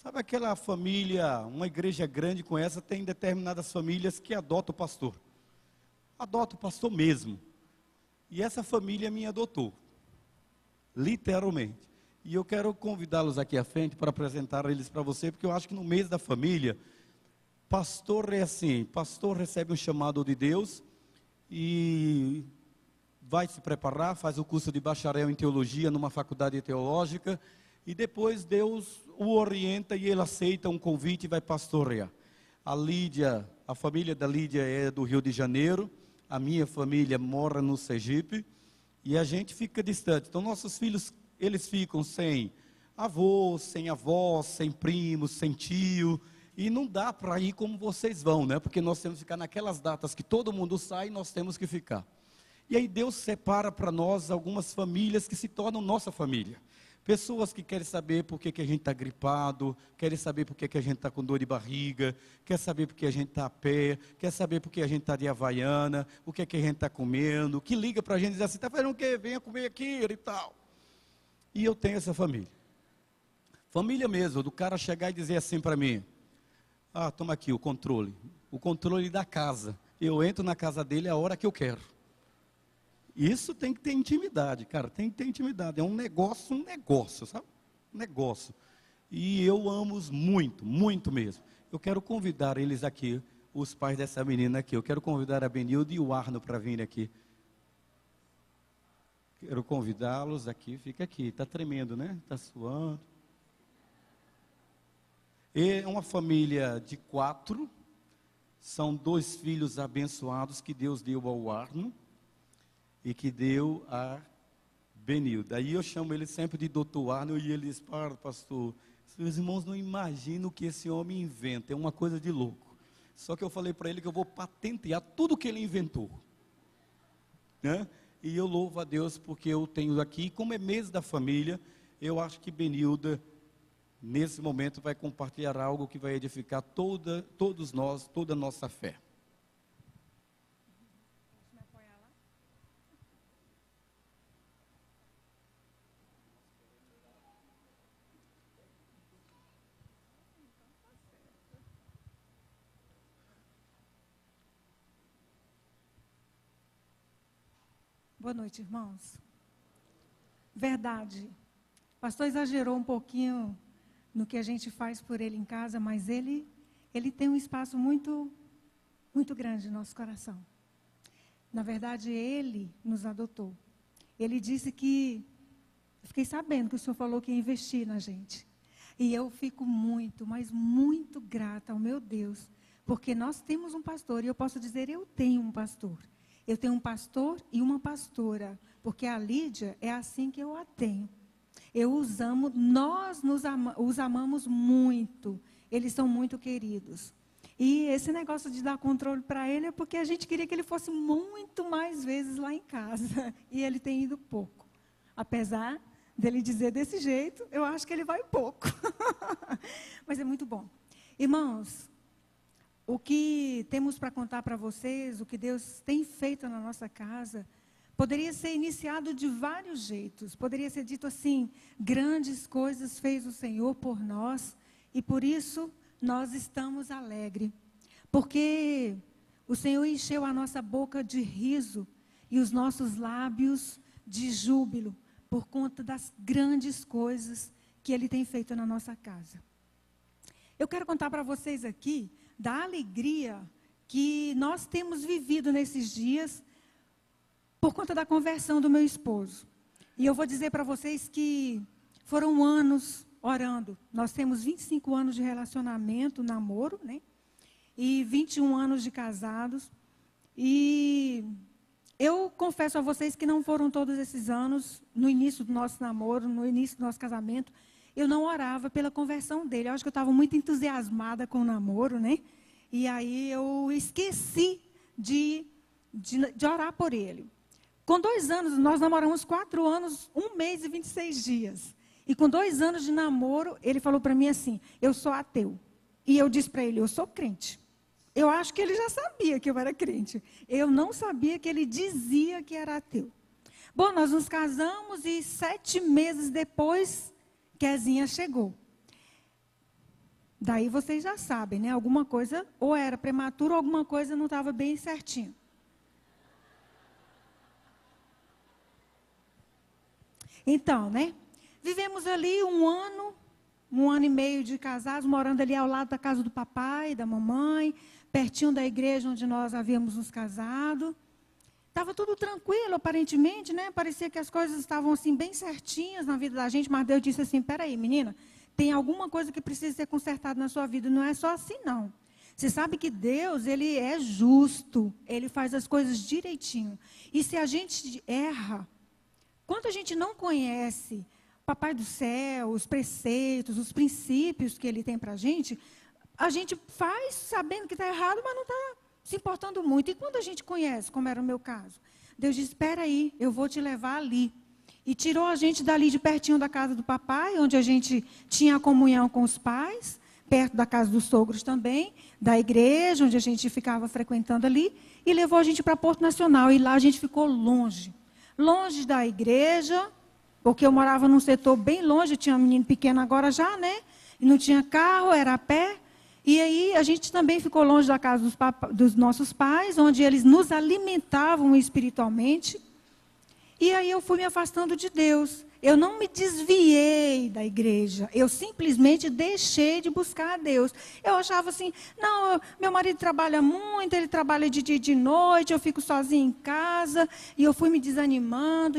Sabe aquela família, uma igreja grande com essa, tem determinadas famílias que adotam o pastor. Adota o pastor mesmo. E essa família me adotou. Literalmente. E eu quero convidá-los aqui à frente para apresentar eles para você, porque eu acho que no mês da família, pastor é assim, pastor recebe um chamado de Deus e vai se preparar, faz o curso de bacharel em teologia numa faculdade teológica, e depois Deus o orienta e ele aceita um convite e vai pastorear. A Lídia, a família da Lídia é do Rio de Janeiro, a minha família mora no Sergipe, e a gente fica distante. Então nossos filhos, eles ficam sem avô, sem avó, sem primos, sem tio, e não dá para ir como vocês vão, né? Porque nós temos que ficar naquelas datas que todo mundo sai, nós temos que ficar. E aí Deus separa para nós algumas famílias que se tornam nossa família. Pessoas que querem saber por que a gente está gripado, querem saber por que a gente está com dor de barriga, quer saber por que a gente está a pé, quer saber por que a gente está de Havaiana, o que a gente está comendo, que liga para a gente e diz assim, está fazendo o quê? Venha comer aqui e tal. E eu tenho essa família. Família mesmo, do cara chegar e dizer assim para mim, toma aqui o controle da casa. Eu entro na casa dele a hora que eu quero. Isso tem que ter intimidade, cara, tem que ter intimidade. É um negócio, sabe? Um negócio. E eu amo-os muito, muito mesmo. Eu quero convidar eles aqui, os pais dessa menina aqui. Eu quero convidar a Benilde e o Arno para vir aqui. Quero convidá-los aqui, fica aqui. Está tremendo, né? Está suando. É uma família de 4. São 2 filhos abençoados que Deus deu ao Arno e que deu a Benilde. Aí eu chamo ele sempre de doutor Arno e ele diz, pastor, seus irmãos não imaginam o que esse homem inventa, é uma coisa de louco. Só que eu falei para ele que eu vou patentear tudo que ele inventou. Né? E eu louvo a Deus porque eu tenho aqui, como é mês da família, eu acho que Benilde, nesse momento, vai compartilhar algo que vai edificar todos nós, toda a nossa fé. Boa noite, irmãos. Verdade. O pastor exagerou um pouquinho no que a gente faz por ele em casa, mas ele tem um espaço muito, muito grande no nosso coração. Na verdade, ele nos adotou. Ele disse que, eu fiquei sabendo que o senhor falou que ia investir na gente. E eu fico muito, mas muito grata ao meu Deus, porque nós temos um pastor, e eu posso dizer, eu tenho um pastor. Eu tenho um pastor e uma pastora, porque a Lídia é assim que eu a tenho. Eu os amo, nós os amamos muito, eles são muito queridos. E esse negócio de dar controle para ele é porque a gente queria que ele fosse muito mais vezes lá em casa, e ele tem ido pouco. Apesar dele dizer desse jeito, eu acho que ele vai pouco. Mas é muito bom. Irmãos, o que temos para contar para vocês, o que Deus tem feito na nossa casa, poderia ser iniciado de vários jeitos. Poderia ser dito assim, grandes coisas fez o Senhor por nós, e por isso nós estamos alegres. Porque o Senhor encheu a nossa boca de riso e os nossos lábios de júbilo, por conta das grandes coisas que Ele tem feito na nossa casa. Eu quero contar para vocês aqui da alegria que nós temos vivido nesses dias por conta da conversão do meu esposo. E eu vou dizer para vocês que foram anos orando. Nós temos 25 anos de relacionamento, namoro, né? E 21 anos de casados. E eu confesso a vocês que não foram todos esses anos, no início do nosso namoro, no início do nosso casamento, eu não orava pela conversão dele. Eu acho que eu estava muito entusiasmada com o namoro, né? E aí eu esqueci de orar por ele. Com 2 anos, nós namoramos 4 anos, 1 mês e 26 dias. E com 2 anos de namoro, ele falou para mim assim, eu sou ateu. E eu disse para ele, eu sou crente. Eu acho que ele já sabia que eu era crente. Eu não sabia que ele dizia que era ateu. Bom, nós nos casamos e 7 meses depois, Kezinha chegou. Daí vocês já sabem, né? Alguma coisa, ou era prematuro, ou alguma coisa não estava bem certinho. Então, né? Vivemos ali um ano e meio de casados, morando ali ao lado da casa do papai, da mamãe, pertinho da igreja onde nós havíamos nos casado. Estava tudo tranquilo, aparentemente, né? Parecia que as coisas estavam assim bem certinhas na vida da gente, mas Deus disse assim: peraí, menina, tem alguma coisa que precisa ser consertada na sua vida, não é só assim, não. Você sabe que Deus, Ele é justo, Ele faz as coisas direitinho. E se a gente erra, quando a gente não conhece o Papai do Céu, os preceitos, os princípios que Ele tem para a gente faz sabendo que está errado, mas não está se importando muito. E quando a gente conhece, como era o meu caso, Deus diz: espera aí, eu vou te levar ali. E tirou a gente dali de pertinho da casa do papai, onde a gente tinha a comunhão com os pais, perto da casa dos sogros também, da igreja, onde a gente ficava frequentando ali, e levou a gente para Porto Nacional. E lá a gente ficou longe da igreja, porque eu morava num setor bem longe, tinha um menino pequeno agora já, né? E não tinha carro, era a pé. E aí a gente também ficou longe da casa dos nossos pais, onde eles nos alimentavam espiritualmente. E aí eu fui me afastando de Deus. Eu não me desviei da igreja. Eu simplesmente deixei de buscar a Deus. Eu achava assim: não, meu marido trabalha muito, ele trabalha de dia e de noite, eu fico sozinha em casa. E eu fui me desanimando.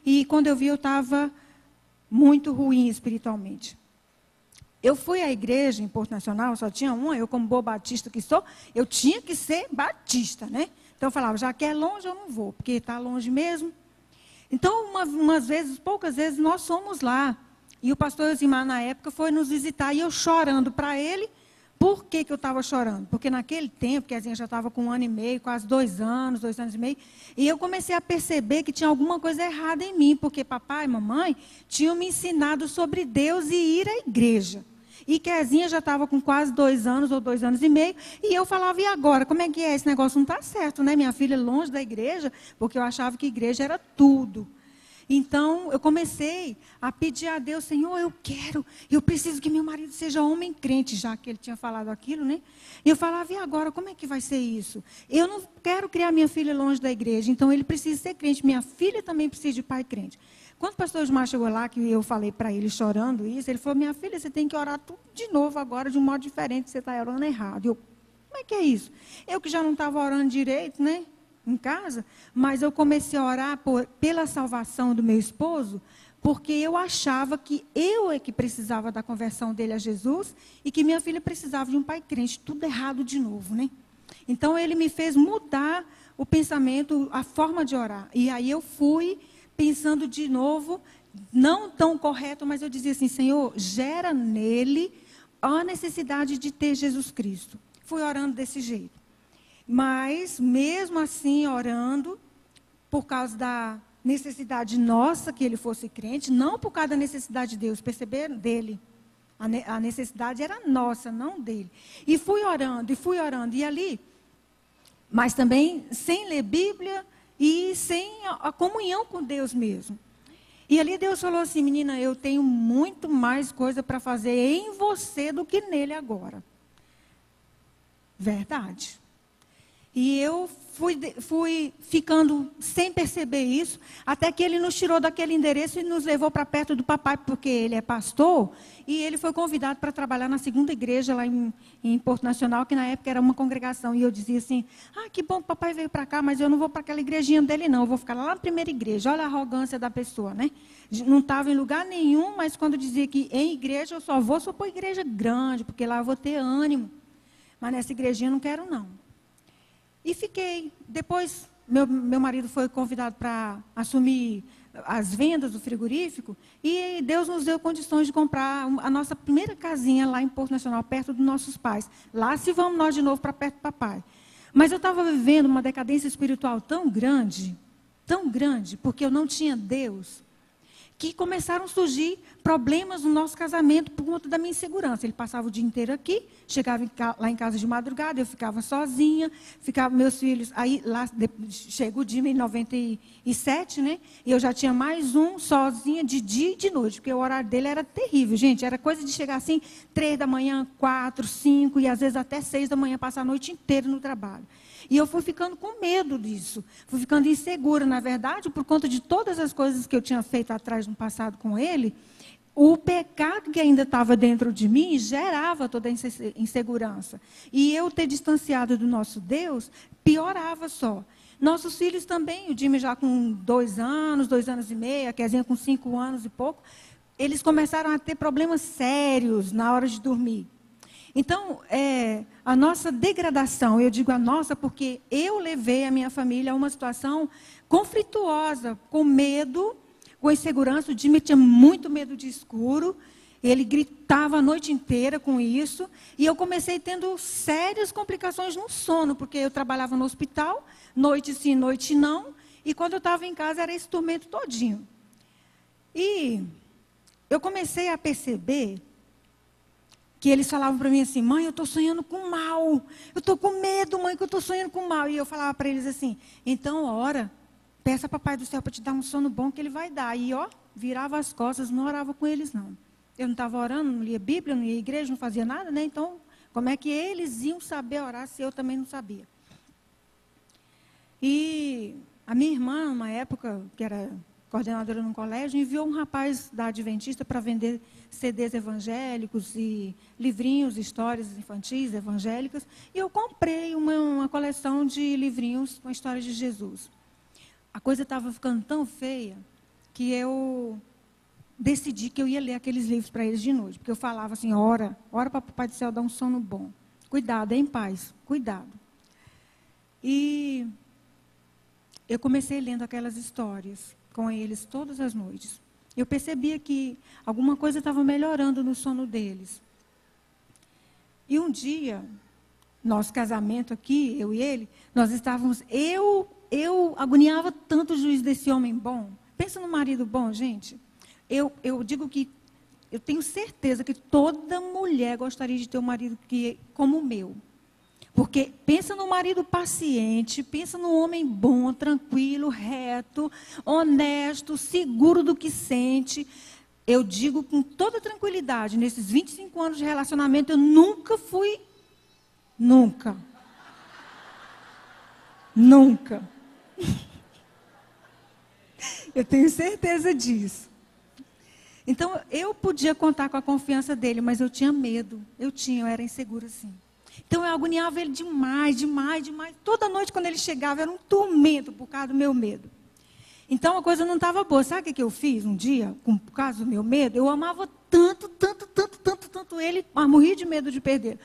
E quando eu vi, eu estava muito ruim espiritualmente. Eu fui à igreja em Porto Nacional, só tinha uma, eu como boa batista que sou, eu tinha que ser batista, né? Então eu falava: já que é longe, eu não vou, porque está longe mesmo. Então, poucas vezes, nós fomos lá. E o pastor Elzimar, na época, foi nos visitar. E eu chorando para ele. Por que eu estava chorando? Porque naquele tempo, que a Zinha já estava com 1 ano e meio, quase 2 anos e meio. E eu comecei a perceber que tinha alguma coisa errada em mim. Porque papai e mamãe tinham me ensinado sobre Deus e ir à igreja. E Kezinha já estava com quase 2 anos ou 2 anos e meio. E eu falava: e agora? Como é que é? Esse negócio não está certo, né? Minha filha longe da igreja, porque eu achava que igreja era tudo. Então, eu comecei a pedir a Deus: Senhor, eu preciso que meu marido seja homem crente, já que ele tinha falado aquilo, né? E eu falava: e agora? Como é que vai ser isso? Eu não quero criar minha filha longe da igreja, então ele precisa ser crente. Minha filha também precisa de pai crente. Quando o pastor Osmar chegou lá, que eu falei para ele chorando isso, ele falou: minha filha, você tem que orar tudo de novo agora, de um modo diferente, você está orando errado. Eu: como é que é isso? Eu que já não estava orando direito, né, em casa, mas eu comecei a orar pela salvação do meu esposo, porque eu achava que eu é que precisava da conversão dele a Jesus e que minha filha precisava de um pai crente. Tudo errado de novo, né? Então, ele me fez mudar o pensamento, a forma de orar. E aí eu fui pensando de novo, não tão correto, mas eu dizia assim: Senhor, gera nele a necessidade de ter Jesus Cristo. Fui orando desse jeito. Mas, mesmo assim, orando, por causa da necessidade nossa que ele fosse crente, não por causa da necessidade de Deus, perceberam? Dele. A necessidade era nossa, não dele. E fui orando, e ali, mas também sem ler Bíblia, e sem a comunhão com Deus mesmo. E ali Deus falou assim: menina, eu tenho muito mais coisa para fazer em você do que nele agora. Verdade. E eu fui ficando sem perceber isso, até que ele nos tirou daquele endereço e nos levou para perto do papai, porque ele é pastor, e ele foi convidado para trabalhar na segunda igreja lá em Porto Nacional, que na época era uma congregação. E eu dizia assim: que bom que o papai veio para cá, mas eu não vou para aquela igrejinha dele não, eu vou ficar lá na primeira igreja. Olha a arrogância da pessoa, né? Não estava em lugar nenhum, mas quando dizia que em igreja eu só vou para igreja grande, porque lá eu vou ter ânimo. Mas nessa igrejinha eu não quero não. E fiquei. Depois, meu marido foi convidado para assumir as vendas do frigorífico, e Deus nos deu condições de comprar a nossa primeira casinha lá em Porto Nacional, perto dos nossos pais. Lá se vamos nós de novo para perto do papai. Mas eu estava vivendo uma decadência espiritual tão grande, porque eu não tinha Deus, que começaram a surgir problemas no nosso casamento por conta da minha insegurança. Ele passava o dia inteiro aqui, chegava lá em casa de madrugada, eu ficava sozinha, meus filhos, aí lá chegou o dia em 97, né? E eu já tinha mais um sozinha de dia e de noite, porque o horário dele era terrível, gente. Era coisa de chegar assim, 3 da manhã, 4, 5 e às vezes até 6 da manhã, passar a noite inteira no trabalho. E eu fui ficando com medo disso, fui ficando insegura, na verdade, por conta de todas as coisas que eu tinha feito atrás no passado com ele. O pecado que ainda estava dentro de mim gerava toda a insegurança. E eu ter distanciado do nosso Deus, piorava só. Nossos filhos também, o Jimmy já com 2 anos, 2 anos e meio, a Kezinha com 5 anos e pouco, eles começaram a ter problemas sérios na hora de dormir. Então, a nossa degradação, eu digo a nossa porque eu levei a minha família a uma situação conflituosa, com medo, com insegurança. O Jimmy tinha muito medo de escuro, ele gritava a noite inteira com isso, e eu comecei tendo sérias complicações no sono, porque eu trabalhava no hospital, noite sim, noite não, e quando eu estava em casa era esse tormento todinho. E eu comecei a perceber que eles falavam para mim assim: mãe, eu estou sonhando com mal, eu estou com medo, mãe, que eu estou sonhando com mal. E eu falava para eles assim: então ora, peça a papai do céu para te dar um sono bom que ele vai dar. E virava as costas, não orava com eles não. Eu não estava orando, não lia Bíblia, não ia à igreja, não fazia nada, né? Então, como é que eles iam saber orar se eu também não sabia? E a minha irmã, numa época que era coordenadora num colégio, enviou um rapaz da Adventista para vender CDs evangélicos e livrinhos, histórias infantis evangélicas, e eu comprei uma coleção de livrinhos com a história de Jesus. A coisa estava ficando tão feia que eu decidi que eu ia ler aqueles livros para eles de noite, porque eu falava assim: ora para o Papai do Céu dar um sono bom. Cuidado, em paz, cuidado. E eu comecei lendo aquelas histórias com eles todas as noites. Eu percebia que alguma coisa estava melhorando no sono deles. E um dia, nosso casamento aqui, eu e ele, nós estávamos... Eu agoniava tanto o juízo desse homem bom. Pensa no marido bom, gente. Eu digo que eu tenho certeza que toda mulher gostaria de ter um marido como o meu. Porque pensa no marido paciente, pensa no homem bom, tranquilo, reto, honesto, seguro do que sente. Eu digo com toda tranquilidade, nesses 25 anos de relacionamento, eu nunca fui... Nunca. Eu tenho certeza disso. Então, eu podia contar com a confiança dele, mas eu tinha medo. Eu era insegura assim. Então, eu agoniava ele demais. Toda noite, quando ele chegava, era um tormento por causa do meu medo. Então, a coisa não estava boa. Sabe o que eu fiz um dia, por causa do meu medo? Eu amava tanto ele, mas morria de medo de perder.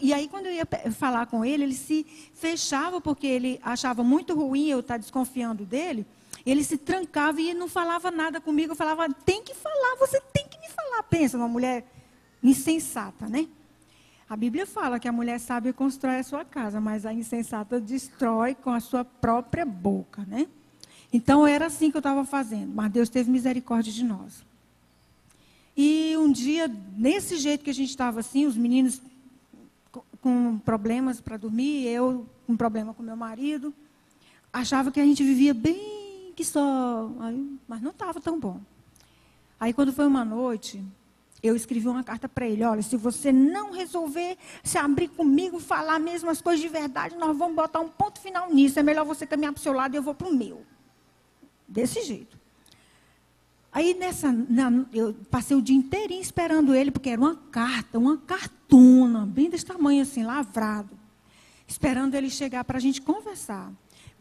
E aí, quando eu ia falar com ele, ele se fechava, porque ele achava muito ruim eu estar desconfiando dele. Ele se trancava e não falava nada comigo. Eu falava: tem que falar, você tem que me falar. Pensa, uma mulher insensata, né? A Bíblia fala que a mulher sábia constrói a sua casa, mas a insensata destrói com a sua própria boca, né? Então, era assim que eu estava fazendo, mas Deus teve misericórdia de nós. E um dia, nesse jeito que a gente estava assim, os meninos com problemas para dormir, eu com problema com meu marido, achava que a gente vivia bem, que só... Mas não estava tão bom. Aí, quando foi uma noite... Eu escrevi uma carta para ele: olha, se você não resolver se abrir comigo, falar mesmo as coisas de verdade, nós vamos botar um ponto final nisso. É melhor você caminhar para o seu lado e eu vou para o meu. Desse jeito. Aí, eu passei o dia inteirinho esperando ele, porque era uma cartona, bem desse tamanho assim, lavrado. Esperando ele chegar para a gente conversar.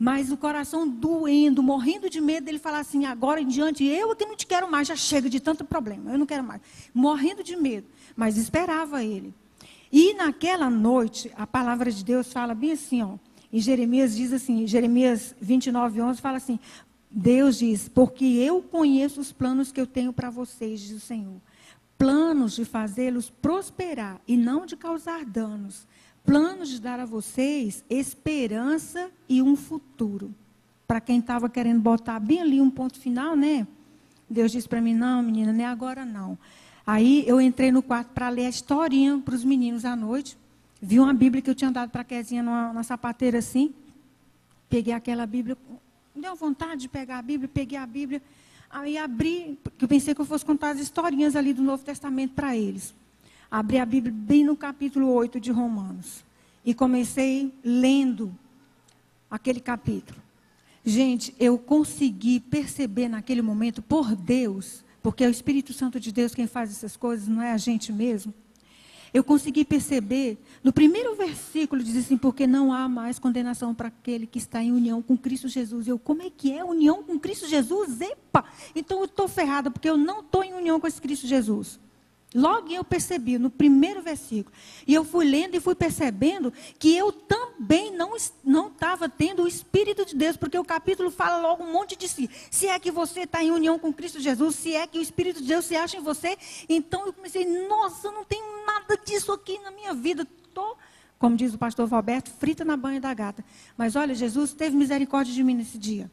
Mas o coração doendo, morrendo de medo dele falar assim: agora em diante, eu que não te quero mais, já chega de tanto problema, eu não quero mais. Morrendo de medo, mas esperava ele. E naquela noite, a palavra de Deus fala bem assim, em Jeremias diz assim, Jeremias 29:11 fala assim: Deus diz: porque eu conheço os planos que eu tenho para vocês, diz o Senhor. Planos de fazê-los prosperar e não de causar danos. Planos de dar a vocês esperança e um futuro. Para quem estava querendo botar bem ali um ponto final, né? Deus disse para mim, não, menina, nem agora não. Aí eu entrei no quarto para ler a historinha para os meninos à noite. Vi uma Bíblia que eu tinha dado para a Kezinha na sapateira assim. Peguei aquela Bíblia, me deu vontade de pegar a Bíblia, peguei a Bíblia. Aí abri, porque eu pensei que eu fosse contar as historinhas ali do Novo Testamento para eles. Abri a Bíblia bem no capítulo 8 de Romanos. E comecei lendo aquele capítulo. Gente, eu consegui perceber naquele momento, por Deus, porque é o Espírito Santo de Deus quem faz essas coisas, não é a gente mesmo. Eu consegui perceber, no primeiro versículo diz assim, porque não há mais condenação para aquele que está em união com Cristo Jesus. Eu, como é que é união com Cristo Jesus? Epa! Então eu estou ferrada, porque eu não estou em união com esse Cristo Jesus. Logo eu percebi, no primeiro versículo. E eu fui lendo e fui percebendo que eu também não estava tendo o Espírito de Deus, porque o capítulo fala logo um monte de si. Se é que você está em união com Cristo Jesus, se é que o Espírito de Deus se acha em você. Então eu comecei, nossa, eu não tenho nada disso aqui na minha vida. Estou, como diz o pastor Valberto, frita na banha da gata. Mas olha, Jesus teve misericórdia de mim nesse dia.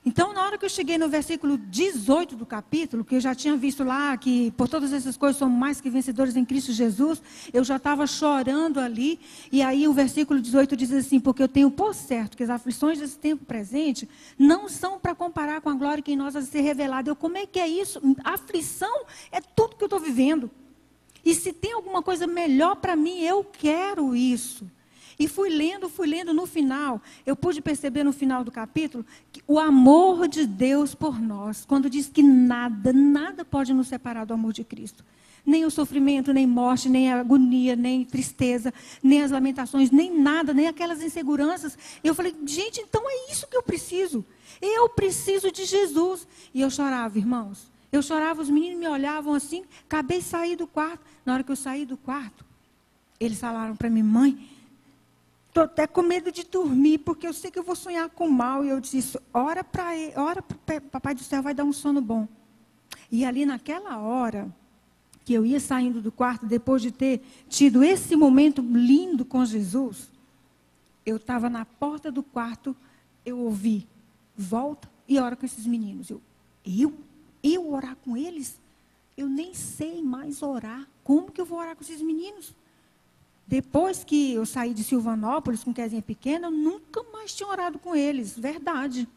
Então, na hora que eu cheguei no versículo 18 do capítulo, que eu já tinha visto lá, que por todas essas coisas somos mais que vencedores em Cristo Jesus, eu já estava chorando ali, e aí o versículo 18 diz assim, porque eu tenho por certo que as aflições desse tempo presente não são para comparar com a glória que em nós há de ser revelada. Eu, como é que é isso? Aflição é tudo que eu estou vivendo. E se tem alguma coisa melhor para mim, eu quero isso. E fui lendo, no final, eu pude perceber no final do capítulo, que o amor de Deus por nós, quando diz que nada pode nos separar do amor de Cristo. Nem o sofrimento, nem morte, nem a agonia, nem tristeza, nem as lamentações, nem nada, nem aquelas inseguranças. Eu falei, gente, então é isso que eu preciso. Eu preciso de Jesus. E eu chorava, irmãos. Eu chorava, os meninos me olhavam assim, acabei de sair do quarto. Na hora que eu saí do quarto, eles falaram para mim, mãe, estou até com medo de dormir, porque eu sei que eu vou sonhar com mal. E eu disse, ora para Papai do Céu vai dar um sono bom. E ali naquela hora, que eu ia saindo do quarto, depois de ter tido esse momento lindo com Jesus, eu estava na porta do quarto, eu ouvi, volta e ora com esses meninos. Eu orar com eles? Eu nem sei mais orar. Como que eu vou orar com esses meninos? Depois que eu saí de Silvanópolis com Kezinha pequena, eu nunca mais tinha orado com eles, verdade.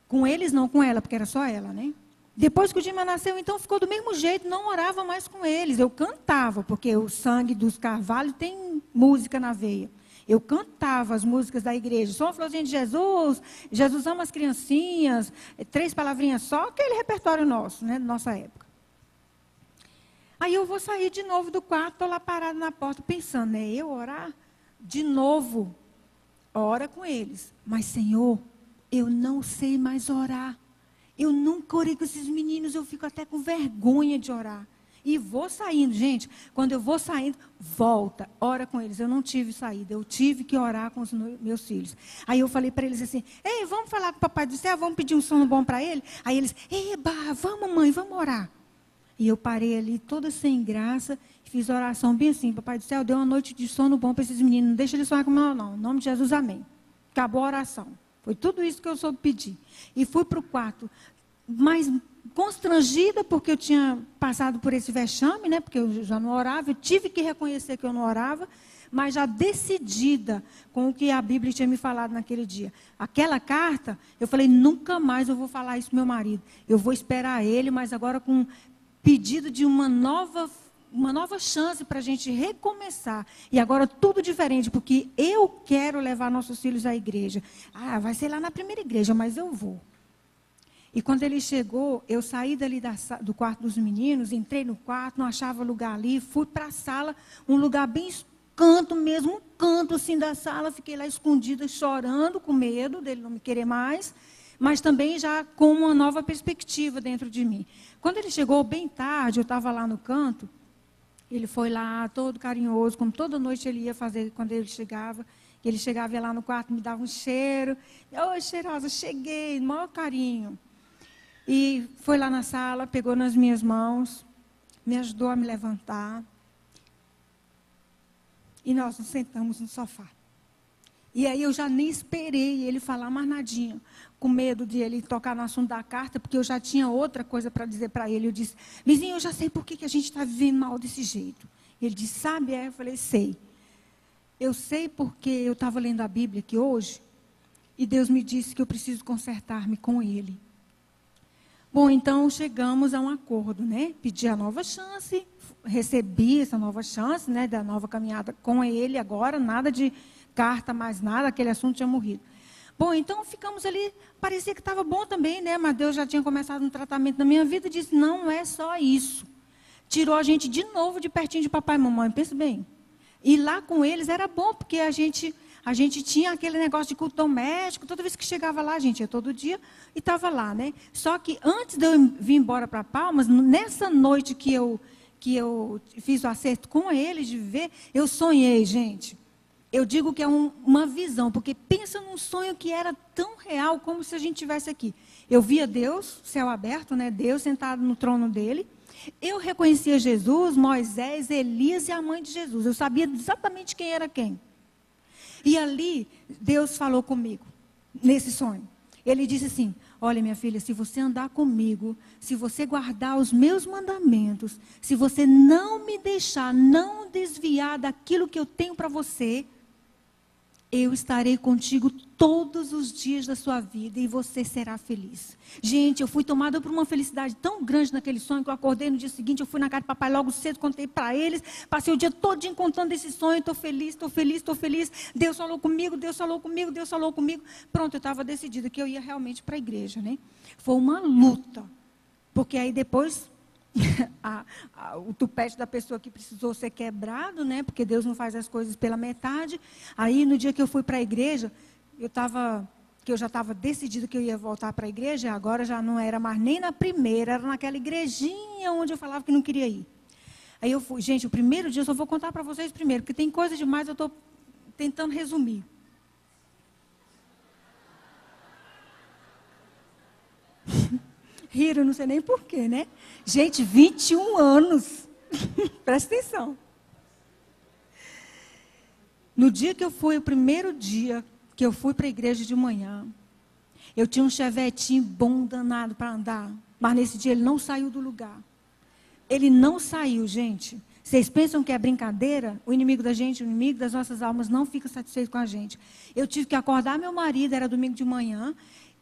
Com eles não, com ela, porque era só ela, né? Depois que o Dima nasceu, então ficou do mesmo jeito, não orava mais com eles. Eu cantava, porque o sangue dos carvalhos tem música na veia. Eu cantava as músicas da igreja. Sou uma florzinha de Jesus, Jesus ama as criancinhas, 3 palavrinhas só, aquele repertório nosso, né, da nossa época. Aí eu vou sair de novo do quarto, estou lá parada na porta, pensando, né? Eu orar? De novo, ora com eles. Mas, Senhor, eu não sei mais orar. Eu nunca orei com esses meninos, eu fico até com vergonha de orar. E vou saindo, gente, quando eu vou saindo, volta, ora com eles. Eu não tive saída, eu tive que orar com os meus filhos. Aí eu falei para eles assim, ei, vamos falar com o Papai do Céu, vamos pedir um sono bom para ele? Aí eles, eba, vamos mãe, vamos orar. E eu parei ali, toda sem graça, e fiz oração bem assim, Papai do Céu, deu uma noite de sono bom para esses meninos, não deixa eles sonhar comigo não, em nome de Jesus, amém. Acabou a oração. Foi tudo isso que eu soube pedir. E fui para o quarto, mas constrangida, porque eu tinha passado por esse vexame, né, porque eu já não orava, eu tive que reconhecer que eu não orava, mas já decidida com o que a Bíblia tinha me falado naquele dia. Aquela carta, eu falei, nunca mais eu vou falar isso para meu marido. Eu vou esperar ele, mas agora com pedido de uma nova chance para a gente recomeçar. E agora tudo diferente, porque eu quero levar nossos filhos à igreja. Ah, vai ser lá na primeira igreja, mas eu vou. E quando ele chegou, eu saí dali do quarto dos meninos, entrei no quarto, não achava lugar ali, fui para a sala, um lugar bem canto mesmo, um canto assim da sala, fiquei lá escondida, chorando, com medo dele não me querer mais, mas também já com uma nova perspectiva dentro de mim. Quando ele chegou bem tarde, eu estava lá no canto, ele foi lá todo carinhoso, como toda noite ele ia fazer quando ele chegava ia lá no quarto, me dava um cheiro, oi cheirosa, cheguei, maior carinho. E foi lá na sala, pegou nas minhas mãos, me ajudou a me levantar. E nós nos sentamos no sofá. E aí eu já nem esperei ele falar mais nadinha, com medo de ele tocar no assunto da carta, porque eu já tinha outra coisa para dizer para ele. Eu disse, vizinho, eu já sei por que a gente está vivendo mal desse jeito. Ele disse, sabe? Eu falei, sei. Eu sei porque eu estava lendo a Bíblia aqui hoje, e Deus me disse que eu preciso consertar-me com ele. Bom, então chegamos a um acordo, né? Pedi a nova chance, recebi essa nova chance, né? Da nova caminhada com ele agora, nada de carta, mais nada, aquele assunto tinha morrido. Bom, então ficamos ali, parecia que estava bom também, né? Mas Deus já tinha começado um tratamento na minha vida e disse, não é só isso. Tirou a gente de novo de pertinho de papai e mamãe, pensa bem. E lá com eles era bom, porque a gente tinha aquele negócio de culto doméstico, toda vez que chegava lá, a gente ia todo dia e estava lá, né? Só que antes de eu vir embora para Palmas, nessa noite que eu fiz o acerto com eles de viver, eu sonhei, gente. Eu digo que é uma visão, porque pensa num sonho que era tão real como se a gente estivesse aqui. Eu via Deus, céu aberto, né? Deus sentado no trono dele. Eu reconhecia Jesus, Moisés, Elias e a mãe de Jesus. Eu sabia exatamente quem era quem. E ali, Deus falou comigo, nesse sonho. Ele disse assim, olha minha filha, se você andar comigo, se você guardar os meus mandamentos, se você não me deixar, não desviar daquilo que eu tenho para você, eu estarei contigo todos os dias da sua vida e você será feliz. Gente, eu fui tomada por uma felicidade tão grande naquele sonho que eu acordei no dia seguinte, eu fui na casa do papai logo cedo, contei para eles, passei o dia todo contando esse sonho, estou feliz, estou feliz, estou feliz. Deus falou comigo, Deus falou comigo, Deus falou comigo. Pronto, eu estava decidida que eu ia realmente para a igreja, né? Foi uma luta, porque aí depois o tupete da pessoa que precisou ser quebrado, né? Porque Deus não faz as coisas pela metade. Aí no dia que eu fui para a igreja, eu já estava decidida que eu ia voltar para a igreja, agora já não era mais nem na primeira, era naquela igrejinha onde eu falava que não queria ir. Aí eu fui, gente, o primeiro dia eu só vou contar para vocês primeiro, porque tem coisa demais, eu estou tentando resumir. Riram, não sei nem porquê, né? Gente, 21 anos. Presta atenção. No dia que eu fui, o primeiro dia que eu fui para a igreja de manhã, eu tinha um chevetinho bom danado para andar, mas nesse dia ele não saiu do lugar. Ele não saiu, gente. Vocês pensam que é brincadeira? O inimigo da gente, o inimigo das nossas almas não fica satisfeito com a gente. Eu tive que acordar meu marido, era domingo de manhã.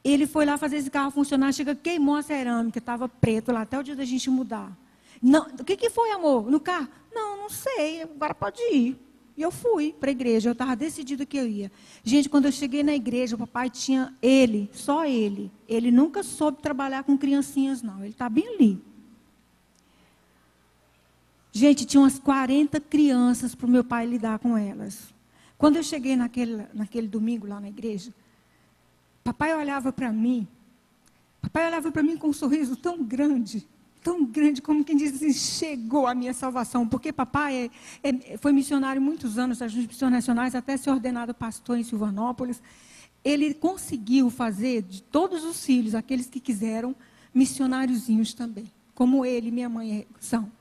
Ele foi lá fazer esse carro funcionar, chega, queimou a cerâmica, estava preto lá, até o dia da gente mudar. Não, o que foi, amor? No carro? Não sei, agora pode ir. E eu fui para a igreja, eu estava decidida que eu ia. Gente, quando eu cheguei na igreja, o papai tinha ele, só ele. Ele nunca soube trabalhar com criancinhas, não. Ele está bem ali. Gente, tinha umas 40 crianças para o meu pai lidar com elas. Quando eu cheguei naquele domingo lá na igreja, papai olhava para mim com um sorriso tão grande, como quem diz assim, chegou a minha salvação, porque papai foi missionário muitos anos das missões nacionais, até ser ordenado pastor em Silvanópolis. Ele conseguiu fazer de todos os filhos, aqueles que quiseram, missionáriozinhos também, como ele e minha mãe são.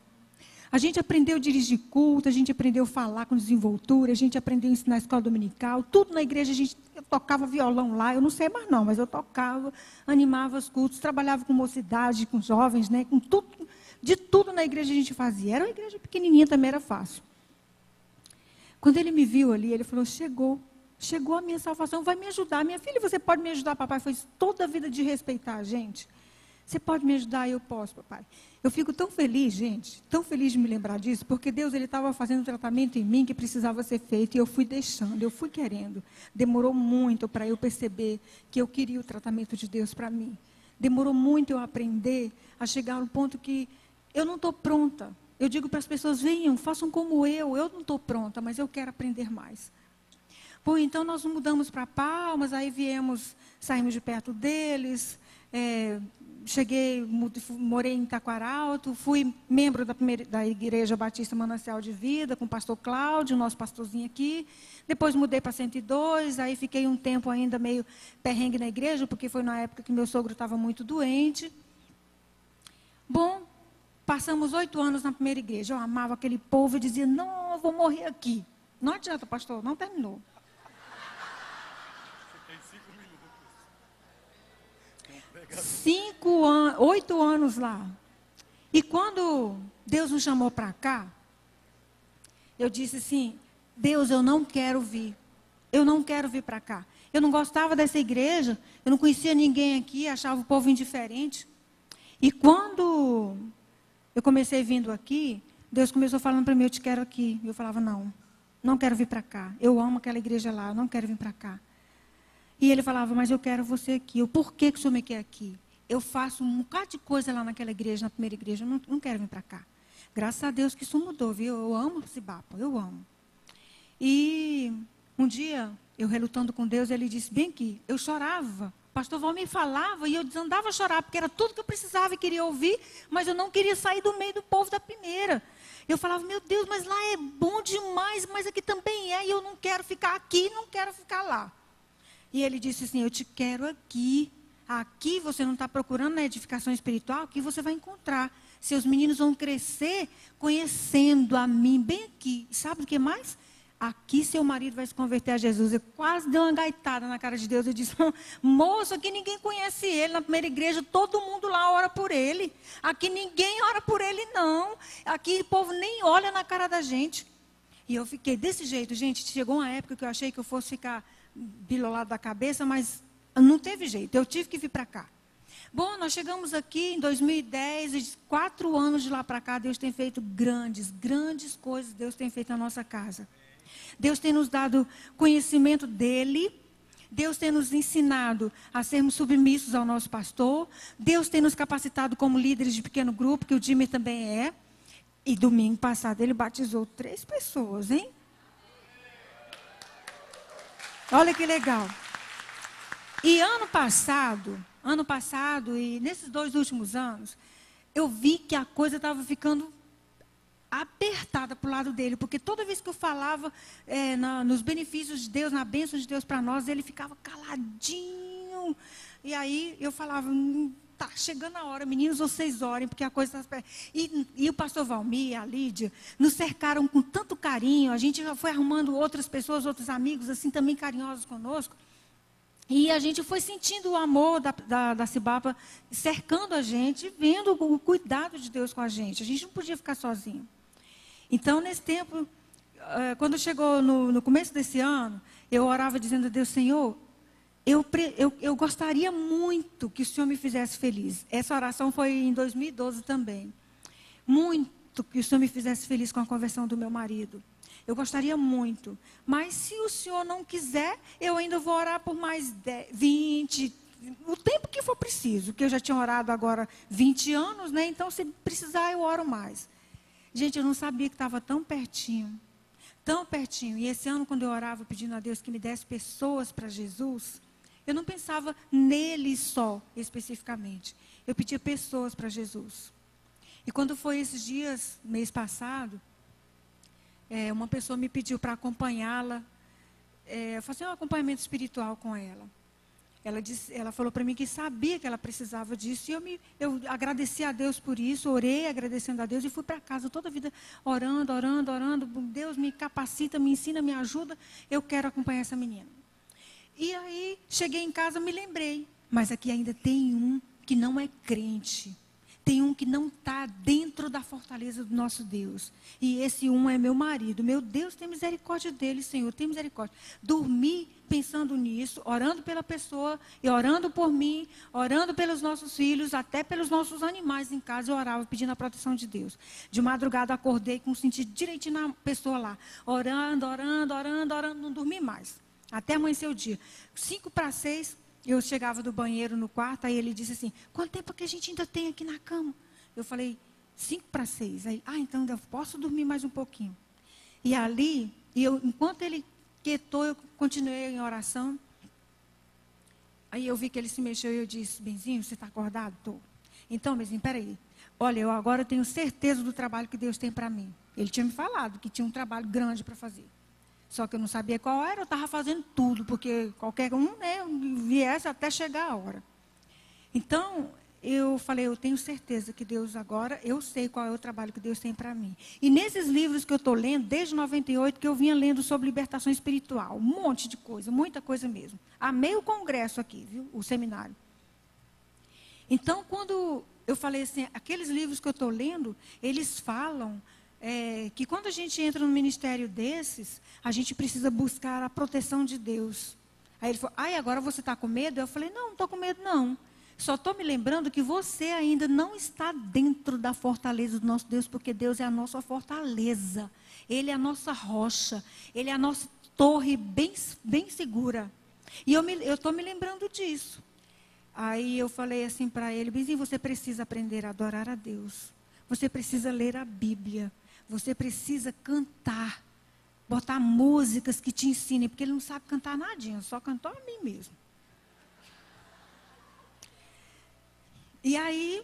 A gente aprendeu a dirigir culto, a gente aprendeu a falar com desenvoltura, a gente aprendeu a ensinar a escola dominical, tudo na igreja, eu tocava violão lá, eu não sei mais não, mas eu tocava, animava os cultos, trabalhava com mocidade, com jovens, né, com tudo, de tudo na igreja a gente fazia. Era uma igreja pequenininha, também era fácil. Quando ele me viu ali, ele falou, chegou a minha salvação, vai me ajudar. Minha filha, você pode me ajudar, papai? Foi toda a vida de respeitar a gente. Você pode me ajudar? Eu posso, papai. Eu fico tão feliz, gente, tão feliz de me lembrar disso, porque Deus estava fazendo um tratamento em mim que precisava ser feito, e eu fui deixando, eu fui querendo. Demorou muito para eu perceber que eu queria o tratamento de Deus para mim. Demorou muito eu aprender a chegar no ponto que eu não estou pronta. Eu digo para as pessoas, venham, façam como eu não estou pronta, mas eu quero aprender mais. Bom, então nós mudamos para Palmas, aí saímos de perto deles, cheguei, morei em Taquaralto, fui membro da Igreja Batista Manancial de Vida, com o pastor Cláudio, nosso pastorzinho aqui. Depois mudei para 102, aí fiquei um tempo ainda meio perrengue na igreja, porque foi na época que meu sogro estava muito doente. Bom, passamos 8 anos na primeira igreja. Eu amava aquele povo e dizia, não, eu vou morrer aqui. Não adianta, pastor, não terminou. 8 anos lá. E quando Deus nos chamou para cá, eu disse assim, Deus, eu não quero vir. Eu não quero vir para cá. Eu não gostava dessa igreja, eu não conhecia ninguém aqui, achava o povo indiferente. E quando eu comecei vindo aqui, Deus começou falando para mim, eu te quero aqui. Eu falava, não quero vir para cá. Eu amo aquela igreja lá, eu não quero vir para cá. E ele falava, mas eu quero você aqui. Por que o senhor me quer aqui? Eu faço um bocado de coisa lá naquela igreja, na primeira igreja, eu não quero vir para cá. Graças a Deus que isso mudou, viu? Eu amo Cibapa, eu amo. E um dia, eu relutando com Deus, ele disse, bem aqui, eu chorava. O pastor Valmir falava e eu desandava a chorar, porque era tudo que eu precisava e queria ouvir, mas eu não queria sair do meio do povo da primeira. Eu falava, meu Deus, mas lá é bom demais, mas aqui também é, e eu não quero ficar aqui, não quero ficar lá. E ele disse assim, eu te quero aqui. Aqui você não está procurando na edificação espiritual, aqui você vai encontrar. Seus meninos vão crescer conhecendo a mim, bem aqui. Sabe o que mais? Aqui seu marido vai se converter a Jesus. Eu quase dei uma gaitada na cara de Deus. Eu disse, moço, aqui ninguém conhece ele. Na primeira igreja, todo mundo lá ora por ele. Aqui ninguém ora por ele, não. Aqui o povo nem olha na cara da gente. E eu fiquei desse jeito, gente. Chegou uma época que eu achei que eu fosse ficar bilolado da cabeça, mas não teve jeito. Eu tive que vir para cá. Bom, nós chegamos aqui em 2010, e 4 anos de lá para cá, Deus tem feito grandes coisas, Deus tem feito na nossa casa. Deus tem nos dado conhecimento dEle, Deus tem nos ensinado a sermos submissos ao nosso pastor, Deus tem nos capacitado como líderes de pequeno grupo, que o Jimmy também é, e domingo passado ele batizou 3 pessoas, hein? Olha que legal. E ano passado, e nesses 2 últimos anos, eu vi que a coisa estava ficando apertada para o lado dele, porque toda vez que eu falava nos benefícios de Deus, na bênção de Deus para nós, ele ficava caladinho. E aí eu falava, está chegando a hora, meninos, vocês orem, porque a coisa está... E o pastor Valmir, a Lídia, nos cercaram com tanto carinho, a gente já foi arrumando outras pessoas, outros amigos, assim, também carinhosos conosco. E a gente foi sentindo o amor da Cibapa cercando a gente, vendo o cuidado de Deus com a gente. A gente não podia ficar sozinho. Então, nesse tempo, quando chegou no começo desse ano, eu orava dizendo a Deus, Senhor, eu gostaria muito que o Senhor me fizesse feliz. Essa oração foi em 2012 também. Muito que o Senhor me fizesse feliz com a conversão do meu marido. Eu gostaria muito. Mas se o Senhor não quiser, eu ainda vou orar por mais 10, 20, o tempo que for preciso. Porque eu já tinha orado agora 20 anos, né? Então, se precisar, eu oro mais. Gente, eu não sabia que estava tão pertinho. Tão pertinho. E esse ano, quando eu orava pedindo a Deus que me desse pessoas para Jesus, eu não pensava nele só, especificamente. Eu pedia pessoas para Jesus. E quando foi esses dias, mês passado, uma pessoa me pediu para acompanhá-la, fazer um acompanhamento espiritual com ela. Ela falou para mim que sabia que ela precisava disso, e eu agradeci a Deus por isso, orei agradecendo a Deus, e fui para casa toda a vida orando. Deus me capacita, me ensina, me ajuda, eu quero acompanhar essa menina. E aí, cheguei em casa, me lembrei, mas aqui ainda tem um que não é crente. Tem um que não está dentro da fortaleza do nosso Deus. E esse um é meu marido. Meu Deus, tem misericórdia dele, Senhor, tem misericórdia. Dormi pensando nisso, orando pela pessoa, e orando por mim, orando pelos nossos filhos, até pelos nossos animais em casa, eu orava pedindo a proteção de Deus. De madrugada acordei com o sentido direitinho na pessoa lá. Orando, não dormi mais. Até amanhecer o dia. 5:06... eu chegava do banheiro no quarto, aí ele disse assim, quanto tempo que a gente ainda tem aqui na cama? Eu falei, 5:06. Aí, então ainda posso dormir mais um pouquinho. E ali, enquanto ele quietou, eu continuei em oração. Aí eu vi que ele se mexeu e eu disse, Benzinho, você está acordado? Estou. Então, Benzinho, peraí. Olha, eu agora tenho certeza do trabalho que Deus tem para mim. Ele tinha me falado que tinha um trabalho grande para fazer. Só que eu não sabia qual era, eu estava fazendo tudo, porque qualquer um viesse até chegar a hora. Então, eu falei, eu tenho certeza que Deus agora, eu sei qual é o trabalho que Deus tem para mim. E nesses livros que eu estou lendo, desde 98, que eu vinha lendo sobre libertação espiritual, um monte de coisa, muita coisa mesmo. Amei o congresso aqui, viu? O seminário. Então, quando eu falei assim, aqueles livros que eu estou lendo, eles falam que quando a gente entra num ministério desses, a gente precisa buscar a proteção de Deus. Aí ele falou, agora você está com medo? Eu falei, não estou com medo não. Só estou me lembrando que você ainda não está dentro da fortaleza do nosso Deus, porque Deus é a nossa fortaleza. Ele é a nossa rocha. Ele é a nossa torre bem segura. E eu estou me lembrando disso. Aí eu falei assim para ele, Benzinho, você precisa aprender a adorar a Deus. Você precisa ler a Bíblia. Você precisa cantar. Botar músicas que te ensinem, porque ele não sabe cantar nadinha, só cantou a mim mesmo. E aí,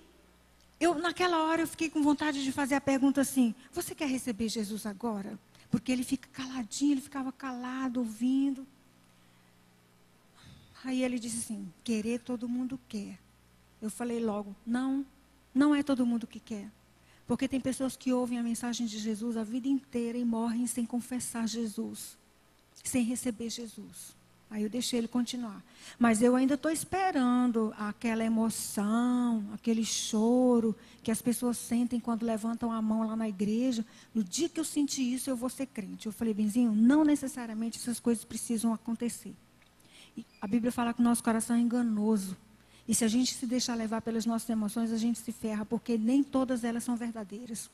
naquela hora eu fiquei com vontade de fazer a pergunta assim, você quer receber Jesus agora? Porque ele fica caladinho, ele ficava calado, ouvindo. Aí ele disse assim, querer todo mundo quer. Eu falei logo, não é todo mundo que quer. Porque tem pessoas que ouvem a mensagem de Jesus a vida inteira e morrem sem confessar Jesus, sem receber Jesus. Aí eu deixei ele continuar. Mas eu ainda estou esperando aquela emoção, aquele choro que as pessoas sentem quando levantam a mão lá na igreja. No dia que eu sentir isso, eu vou ser crente. Eu falei, Benzinho, não necessariamente essas coisas precisam acontecer. E a Bíblia fala que o nosso coração é enganoso. E se a gente se deixar levar pelas nossas emoções, a gente se ferra, porque nem todas elas são verdadeiras.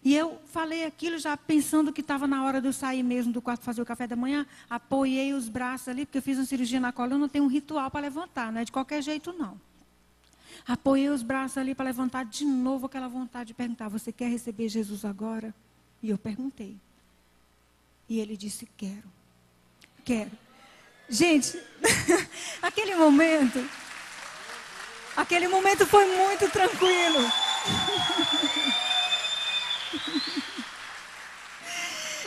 E eu falei aquilo já pensando que estava na hora de eu sair mesmo do quarto fazer o café da manhã, apoiei os braços ali, porque eu fiz uma cirurgia na coluna, tem um ritual para levantar, não é de qualquer jeito não. Apoiei os braços ali para levantar de novo aquela vontade de perguntar, você quer receber Jesus agora? E eu perguntei. E ele disse, quero. Gente, aquele momento foi muito tranquilo.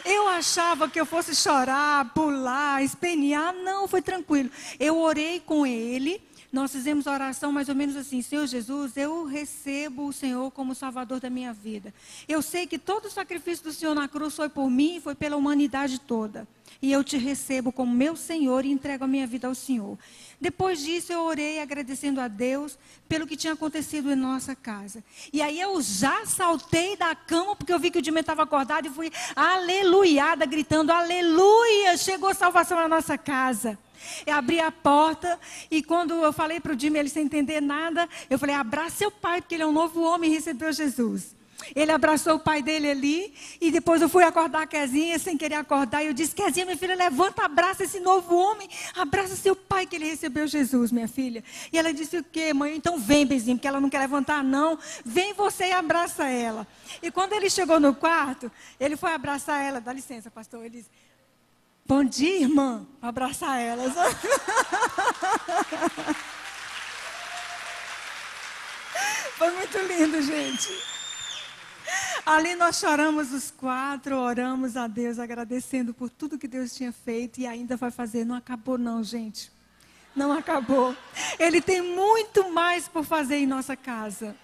Eu achava que eu fosse chorar, pular, espernear. Não, foi tranquilo. Eu orei com ele. Nós fizemos a oração mais ou menos assim. Senhor Jesus, eu recebo o Senhor como Salvador da minha vida. Eu sei que todo o sacrifício do Senhor na cruz foi por mim e foi pela humanidade toda. E eu te recebo como meu Senhor e entrego a minha vida ao Senhor. Depois disso eu orei agradecendo a Deus pelo que tinha acontecido em nossa casa. E aí eu já saltei da cama porque eu vi que o Dimé estava acordado e fui aleluiada, gritando, aleluia, chegou salvação na nossa casa. Eu abri a porta e quando eu falei para o Dimé, ele sem entender nada, eu falei, abraça seu pai, porque ele é um novo homem e recebeu Jesus. Ele abraçou o pai dele ali e depois eu fui acordar a Kezinha sem querer acordar. E eu disse, Kezinha, minha filha, levanta, abraça esse novo homem. Abraça seu pai que ele recebeu Jesus, minha filha. E ela disse, o quê, mãe? Então vem, Bezinho, porque ela não quer levantar não. Vem você e abraça ela. E quando ele chegou no quarto, ele foi abraçar ela. Dá licença, pastor. Ele disse, bom dia, irmã. Abraçar ela. Foi muito lindo, gente. Ali nós choramos os quatro, oramos a Deus, agradecendo por tudo que Deus tinha feito e ainda vai fazer. Não acabou não, gente. Não acabou. Ele tem muito mais por fazer em nossa casa.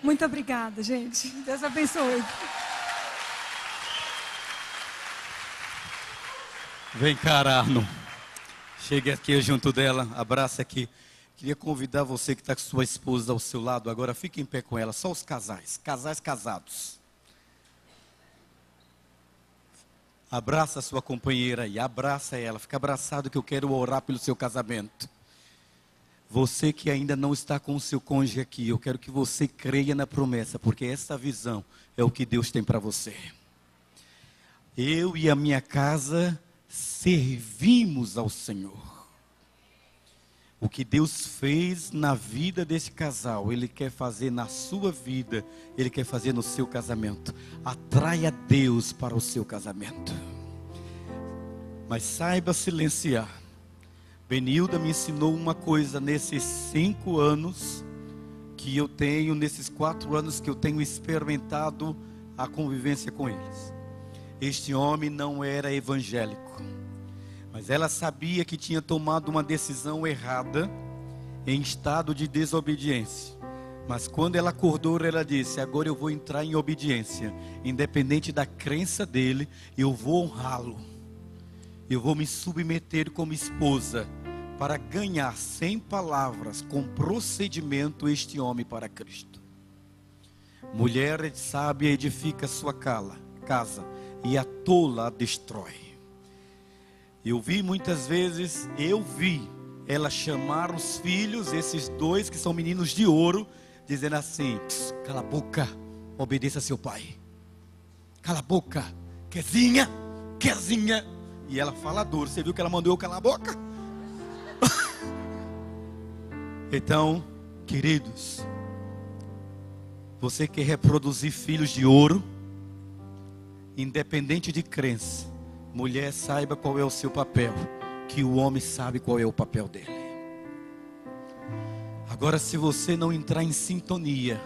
Muito obrigada, gente. Deus abençoe. Vem cá, Arno. Chegue aqui junto dela, abraça aqui. Queria convidar você que está com sua esposa ao seu lado agora, fique em pé com ela, só os casais casados. Abraça a sua companheira e abraça ela, fica abraçado que eu quero orar pelo seu casamento. Você que ainda não está com o seu cônjuge aqui, eu quero que você creia na promessa, porque essa visão é o que Deus tem para você. Eu e a minha casa servimos ao Senhor. O que Deus fez na vida desse casal, Ele quer fazer na sua vida, Ele quer fazer no seu casamento. Atraia Deus para o seu casamento. Mas saiba silenciar. Benilda me ensinou uma coisa nesses 5 anos que eu tenho, nesses 4 anos que eu tenho experimentado a convivência com eles. Este homem não era evangélico. Mas ela sabia que tinha tomado uma decisão errada, em estado de desobediência. Mas quando ela acordou, ela disse, agora eu vou entrar em obediência. Independente da crença dele, eu vou honrá-lo. Eu vou me submeter como esposa, para ganhar sem palavras, com procedimento, este homem para Cristo. Mulher sábia edifica sua casa, e a tola a destrói. Eu vi ela chamar os filhos, esses dois que são meninos de ouro, dizendo assim: cala a boca, obedeça a seu pai. Cala a boca, querzinha. E ela fala duro. Você viu que ela mandou eu calar a boca? Então, queridos, você quer reproduzir filhos de ouro, independente de crença, mulher, saiba qual é o seu papel, que o homem sabe qual é o papel dele. Agora, se você não entrar em sintonia,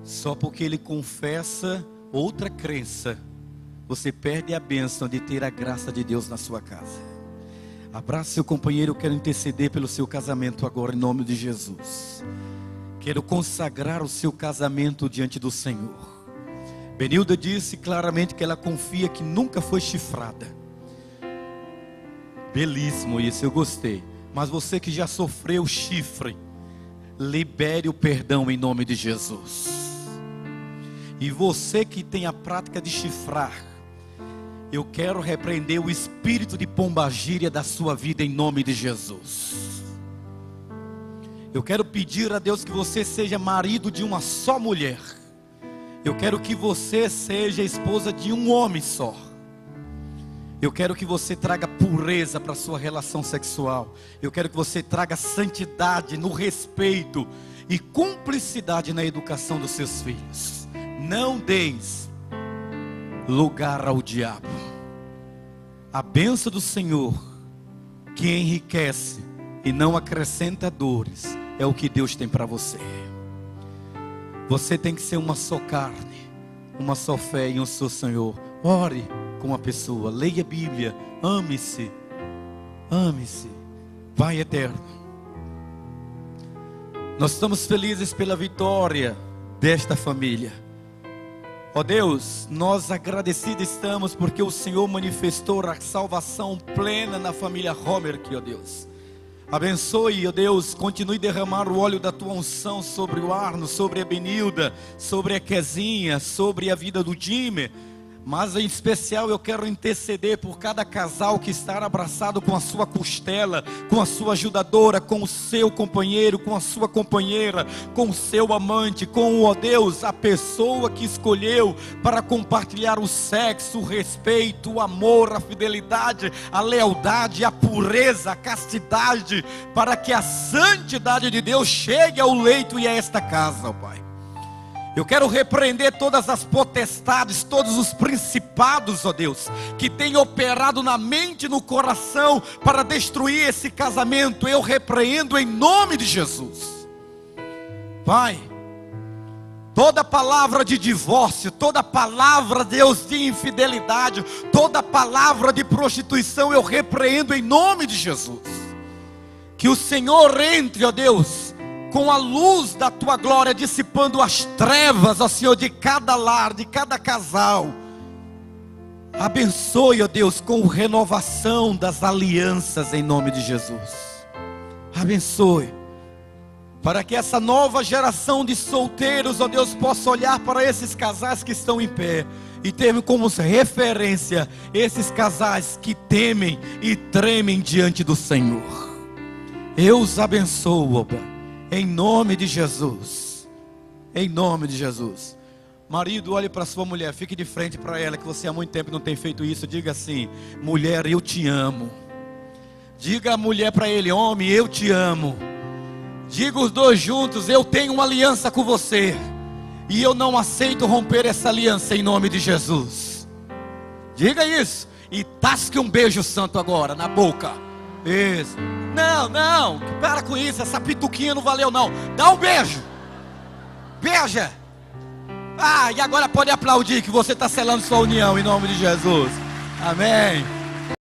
só porque ele confessa outra crença, você perde a bênção de ter a graça de Deus na sua casa. Abraça seu companheiro. Eu quero interceder pelo seu casamento agora, em nome de Jesus. Quero consagrar o seu casamento diante do Senhor. Benilda disse claramente que ela confia que nunca foi chifrada. Belíssimo isso, eu gostei. Mas você que já sofreu chifre, libere o perdão em nome de Jesus. E você que tem a prática de chifrar, eu quero repreender o espírito de pombagíria da sua vida em nome de Jesus. Eu quero pedir a Deus que você seja marido de uma só mulher. Eu quero que você seja esposa de um homem só. Eu quero que você traga pureza para a sua relação sexual. Eu quero que você traga santidade no respeito e cumplicidade na educação dos seus filhos. Não deis lugar ao diabo. A bênção do Senhor, que enriquece e não acrescenta dores, é o que Deus tem para você. Você tem que ser uma só carne, uma só fé em um só Senhor. Ore com a pessoa, leia a Bíblia, ame-se, Pai eterno. Nós estamos felizes pela vitória desta família. Ó Deus, nós agradecidos estamos porque o Senhor manifestou a salvação plena na família Homer aqui, ó Deus. Abençoe, ó Deus, continue a derramar o óleo da tua unção sobre o Arno, sobre a Benilda, sobre a Quezinha, sobre a vida do Jimmy. Mas em especial eu quero interceder por cada casal que está abraçado com a sua costela, com a sua ajudadora, com o seu companheiro, com a sua companheira, com o seu amante, com, ó Deus, a pessoa que escolheu para compartilhar o sexo, o respeito, o amor, a fidelidade, a lealdade, a pureza, a castidade, para que a santidade de Deus chegue ao leito e a esta casa, ó Pai. Eu quero repreender todas as potestades, todos os principados, ó Deus, que têm operado na mente e no coração para destruir esse casamento. Eu repreendo em nome de Jesus. Pai, toda palavra de divórcio, toda palavra, Deus, de infidelidade, toda palavra de prostituição, eu repreendo em nome de Jesus. Que o Senhor entre, ó Deus, com a luz da tua glória, dissipando as trevas, ó Senhor, de cada lar, de cada casal. Abençoe, ó Deus, com renovação das alianças em nome de Jesus. Abençoe, para que essa nova geração de solteiros, ó Deus, possa olhar para esses casais que estão em pé e ter como referência esses casais que temem e tremem diante do Senhor. Eu os abençoo, ó Pai. Em nome de Jesus. Em nome de Jesus. Marido, olhe para sua mulher, fique de frente para ela, que você há muito tempo não tem feito isso. Diga assim: mulher, eu te amo. Diga a mulher para ele: homem, eu te amo. Diga os dois juntos: eu tenho uma aliança com você, e eu não aceito romper essa aliança em nome de Jesus. Diga isso. E tasque um beijo santo agora na boca. Isso. Não, para com isso, essa pituquinha não valeu não. Dá um beijo. Beija. E agora pode aplaudir que você está selando sua união em nome de Jesus. Amém.